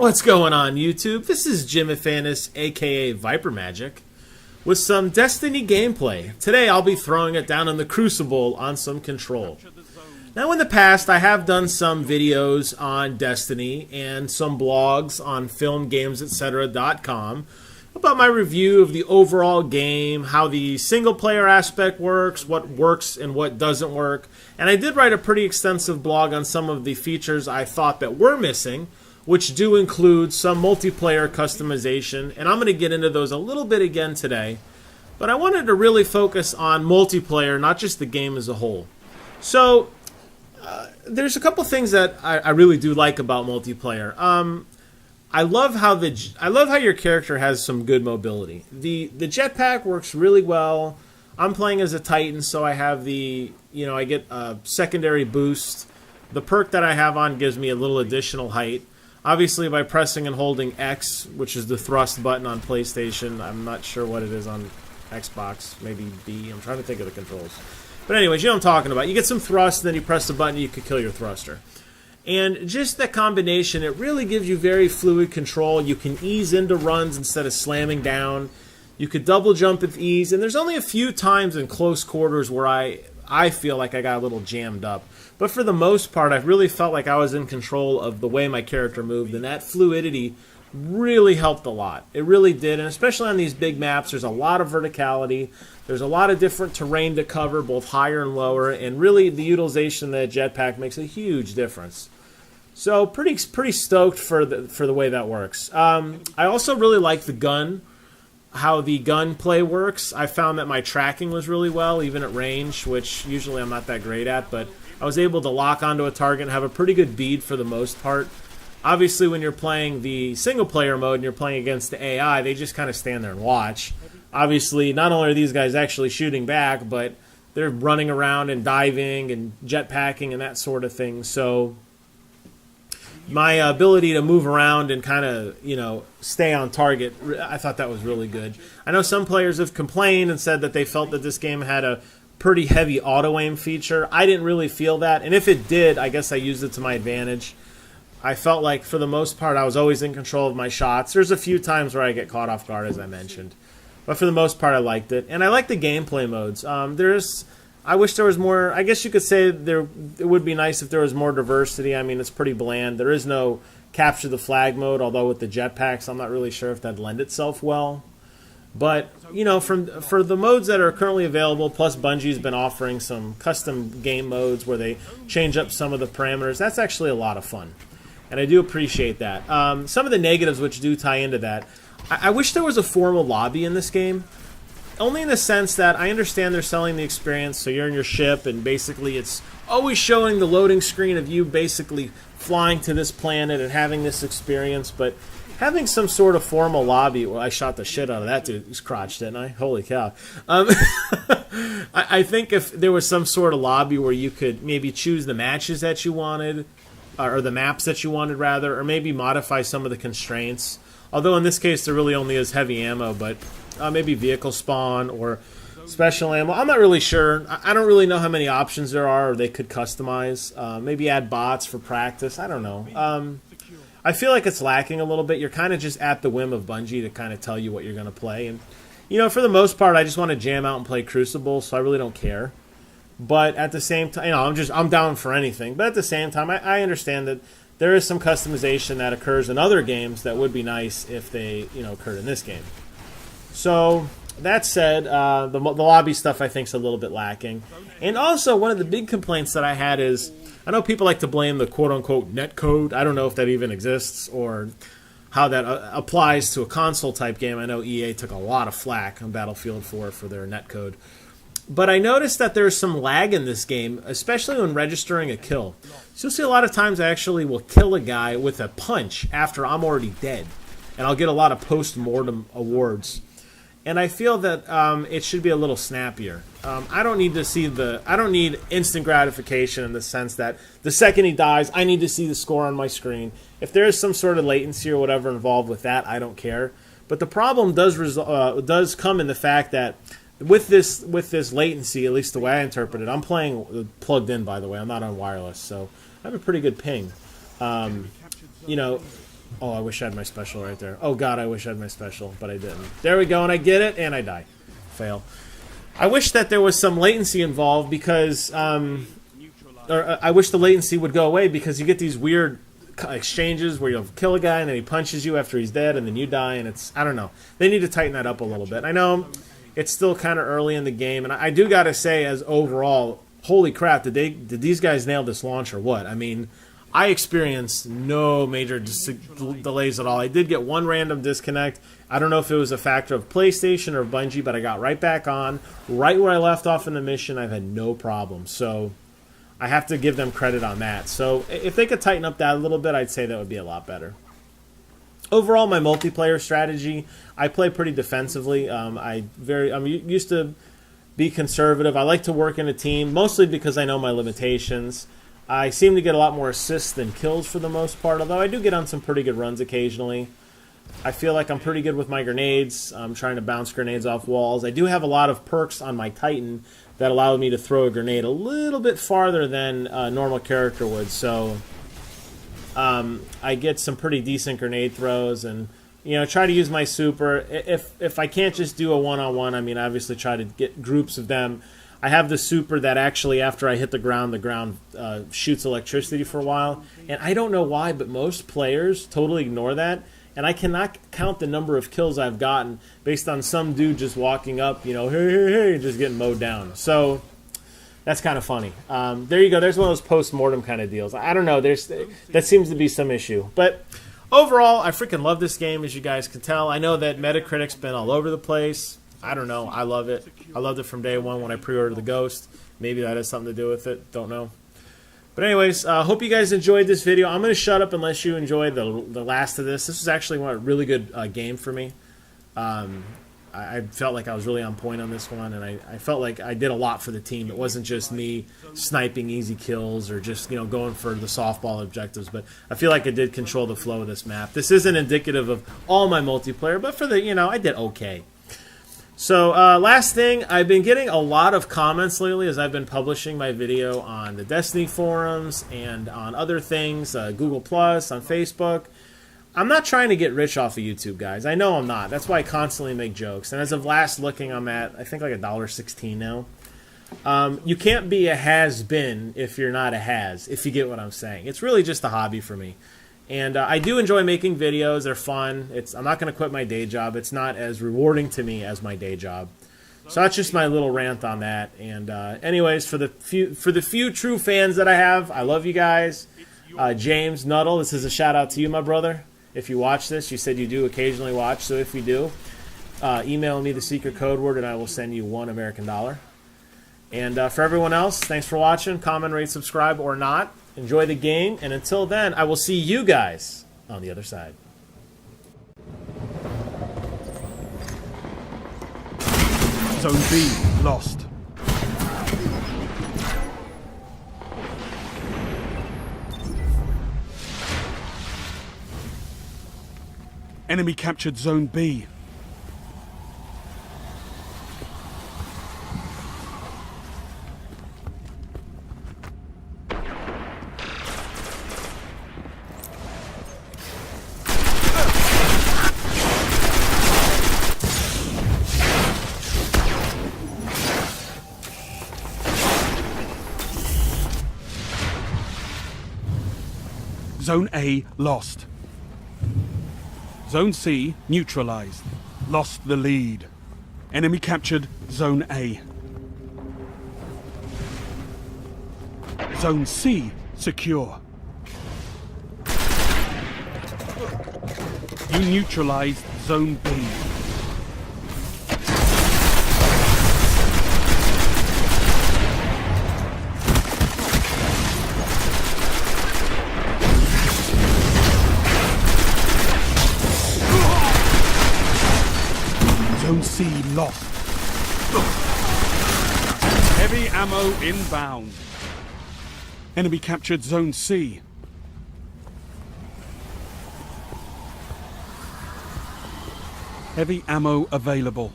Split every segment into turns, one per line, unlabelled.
What's going on, YouTube? This is Jimifanis, aka vypermajik, with some Destiny gameplay. Today I'll be throwing it down in the Crucible on some control. Now in the past I have done some videos on Destiny and some blogs on filmgamesetc.com about my review of the overall game, how the single player aspect works and what doesn't work. And I did write a pretty extensive blog on some of the features I thought that were missing, which do include some multiplayer customization, and I'm going to get into those a little bit again today. But I wanted to really focus on multiplayer, not just the game as a whole. So, there's a couple things that I really do like about multiplayer. I love how your character has some good mobility. The jetpack works really well. I'm playing as a Titan, so I have I get a secondary boost. The perk that I have on gives me a little additional height. Obviously, by pressing and holding X, which is the thrust button on PlayStation, I'm not sure what it is on Xbox, maybe B. I'm trying to think of the controls. But anyways, you know what I'm talking about. You get some thrust, and then you press the button, you can kill your thruster. And just that combination, it really gives you very fluid control. You can ease into runs instead of slamming down. You could double jump with ease, and there's only a few times in close quarters where I feel like I got a little jammed up. But for the most part, I really felt like I was in control of the way my character moved, and that fluidity really helped a lot. It really did, and especially on these big maps, there's a lot of verticality. There's a lot of different terrain to cover, both higher and lower, and really the utilization of that jetpack makes a huge difference. So pretty stoked for the way that works. I also really like the gun, how the gunplay works. I found that my tracking was really well, even at range, which usually I'm not that great at, but I was able to lock onto a target and have a pretty good bead for the most part. Obviously, when you're playing the single-player mode and you're playing against the AI, they just kind of stand there and watch. Obviously, not only are these guys actually shooting back, but they're running around and diving and jetpacking and that sort of thing. So my ability to move around and kind of, stay on target, I thought that was really good. I know some players have complained and said that they felt that this game had a pretty heavy auto-aim feature. I didn't really feel that, and if it did, I guess I used it to my advantage. I felt like, for the most part, I was always in control of my shots. There's a few times where I get caught off guard, as I mentioned. But for the most part, I liked it. And I like the gameplay modes. I wish there was more. I guess you could say it would be nice if there was more diversity. I mean, it's pretty bland. There is no capture the flag mode, although with the jetpacks, I'm not really sure if that'd lend itself well. But, for the modes that are currently available, plus Bungie's been offering some custom game modes where they change up some of the parameters, that's actually a lot of fun. And I do appreciate that. Some of the negatives which do tie into that, I wish there was a formal lobby in this game. Only in the sense that I understand they're selling the experience, so you're in your ship, and basically it's always showing the loading screen of you basically flying to this planet and having this experience, but having some sort of formal lobby. Well, I shot the shit out of that dude's crotch, didn't I? Holy cow. I think if there was some sort of lobby where you could maybe choose the matches that you wanted, or the maps that you wanted, rather, or maybe modify some of the constraints. Although in this case there really only is heavy ammo, but maybe vehicle spawn or special ammo. I'm not really sure. I don't really know how many options there are or they could customize. Maybe add bots for practice. I don't know. I feel like it's lacking a little bit. You're kind of just at the whim of Bungie to kind of tell you what you're going to play. And, for the most part, I just want to jam out and play Crucible, so I really don't care. But at the same time, I'm down for anything. But at the same time, I understand that there is some customization that occurs in other games that would be nice if they, occurred in this game. So that said, the lobby stuff I think is a little bit lacking. And also, one of the big complaints that I had is, I know people like to blame the quote-unquote netcode. I don't know if that even exists or how that applies to a console-type game. I know EA took a lot of flack on Battlefield 4 for their netcode. But I noticed that there's some lag in this game, especially when registering a kill. So you'll see a lot of times I actually will kill a guy with a punch after I'm already dead. And I'll get a lot of post-mortem awards. And I feel that it should be a little snappier. I don't need instant gratification in the sense that the second he dies, I need to see the score on my screen. If there is some sort of latency or whatever involved with that, I don't care. But the problem does come in the fact that with this latency, at least the way I interpret it, I'm playing plugged in, by the way. I'm not on wireless, so I have a pretty good ping. Oh, I wish I had my special right there. Oh god, I wish I had my special, but I didn't. There we go, and I get it, and I die. Fail. I wish that there was some latency involved because, I wish the latency would go away because you get these weird exchanges where you'll kill a guy and then he punches you after he's dead and then you die, and it's, I don't know. They need to tighten that up a little bit. I know it's still kind of early in the game, and I do got to say, as overall, holy crap, did these guys nail this launch or what? I mean, I experienced no major delays at all. I did get one random disconnect. I don't know if it was a factor of PlayStation or Bungie, but I got right back on, right where I left off in the mission. I've had no problem. So I have to give them credit on that. So if they could tighten up that a little bit, I'd say that would be a lot better. Overall, my multiplayer strategy, I play pretty defensively. I'm used to be conservative. I like to work in a team, mostly because I know my limitations. I seem to get a lot more assists than kills for the most part, although I do get on some pretty good runs occasionally. I feel like I'm pretty good with my grenades. I'm trying to bounce grenades off walls. I do have a lot of perks on my Titan that allow me to throw a grenade a little bit farther than a normal character would, so I get some pretty decent grenade throws, and try to use my super. If I can't just do a one-on-one, I mean, obviously try to get groups of them. I have the super that actually, after I hit the ground shoots electricity for a while. And I don't know why, but most players totally ignore that. And I cannot count the number of kills I've gotten based on some dude just walking up, hey, hey, just getting mowed down. So that's kind of funny. There you go. There's one of those post-mortem kind of deals. I don't know. That seems to be some issue. But overall, I freaking love this game, as you guys can tell. I know that Metacritic's been all over the place. I don't know. I love it. I loved it from day one when I pre-ordered the Ghost. Maybe that has something to do with it. Don't know. But anyways, hope you guys enjoyed this video. I'm going to shut up unless you enjoyed the last of this. This was actually a really good game for me. I felt like I was really on point on this one, and I felt like I did a lot for the team. It wasn't just me sniping easy kills or just going for the softball objectives, but I feel like I did control the flow of this map. This isn't indicative of all my multiplayer, but for the, I did okay. So, last thing, I've been getting a lot of comments lately as I've been publishing my video on the Destiny forums and on other things, Google+, on Facebook. I'm not trying to get rich off of YouTube, guys. I know I'm not. That's why I constantly make jokes. And as of last looking, I'm at, I think, like $1.16 now. You can't be a has-been if you're not a has, if you get what I'm saying. It's really just a hobby for me. And I do enjoy making videos. They're fun. I'm not going to quit my day job. It's not as rewarding to me as my day job. So that's just my little rant on that. And anyways, for the few true fans that I have, I love you guys. James Nuttall, this is a shout out to you, my brother. If you watch this, you said you do occasionally watch. So if you do, email me the secret code word and I will send you $1 American. And for everyone else, thanks for watching. Comment, rate, subscribe, or not. Enjoy the game, and until then, I will see you guys on the other side.
Zone B lost. Enemy captured Zone B. Zone A lost. Zone C neutralized. Lost the lead. Enemy captured Zone A. Zone C secure. You neutralized Zone B. Zone C lost. Heavy ammo inbound. Enemy captured Zone C. Heavy ammo available.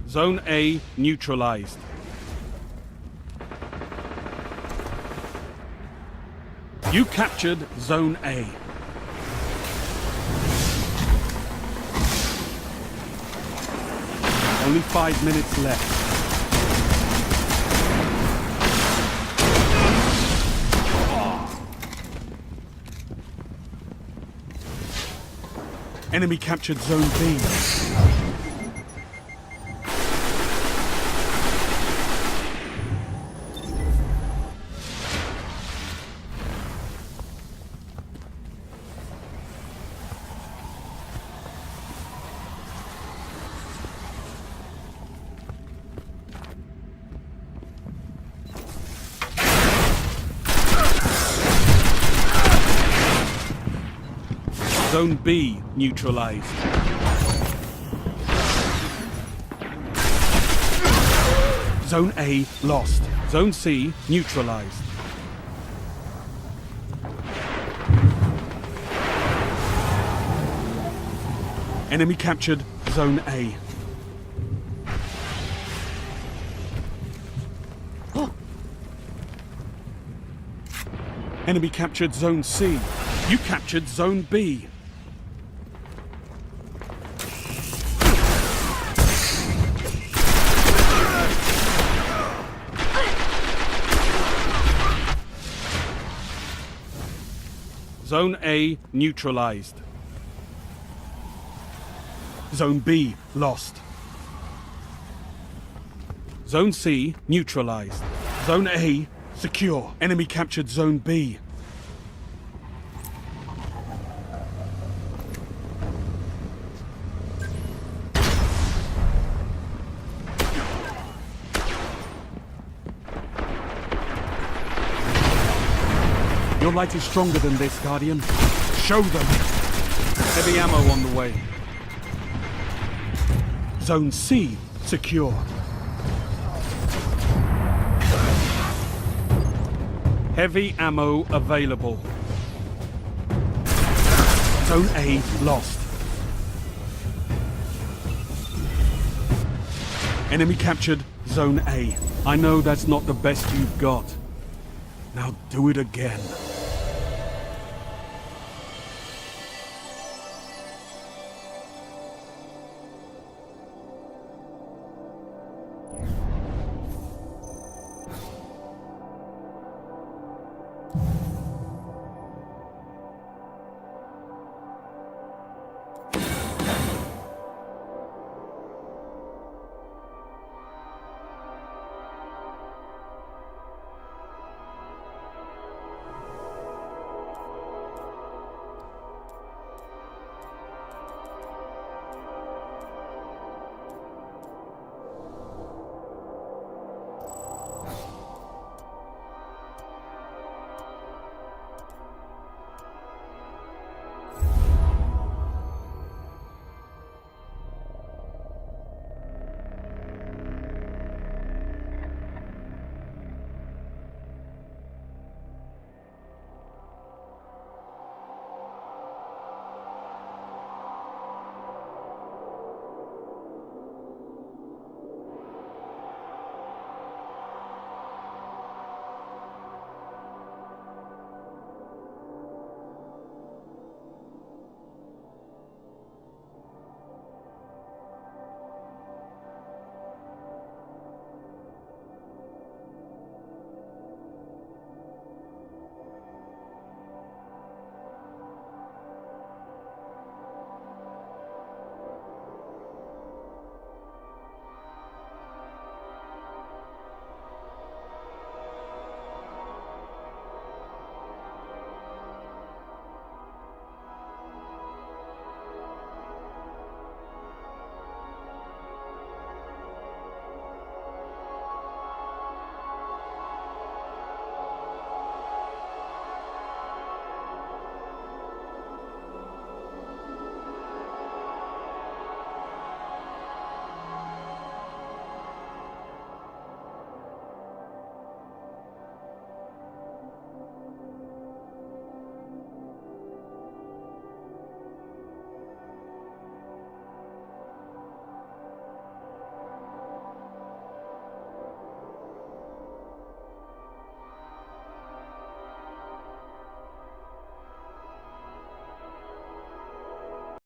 Zone A neutralized. You captured Zone A. Only 5 minutes left. Enemy captured Zone B. Zone B neutralized. Zone A lost. Zone C neutralized. Enemy captured Zone A. Enemy captured Zone C. You captured Zone B. Zone A neutralized. Zone B lost. Zone C neutralized. Zone A secure. Enemy captured Zone B. Your light is stronger than this, Guardian. Show them! Heavy ammo on the way. Zone C secure. Heavy ammo available. Zone A lost. Enemy captured Zone A. I know that's not the best you've got. Now do it again.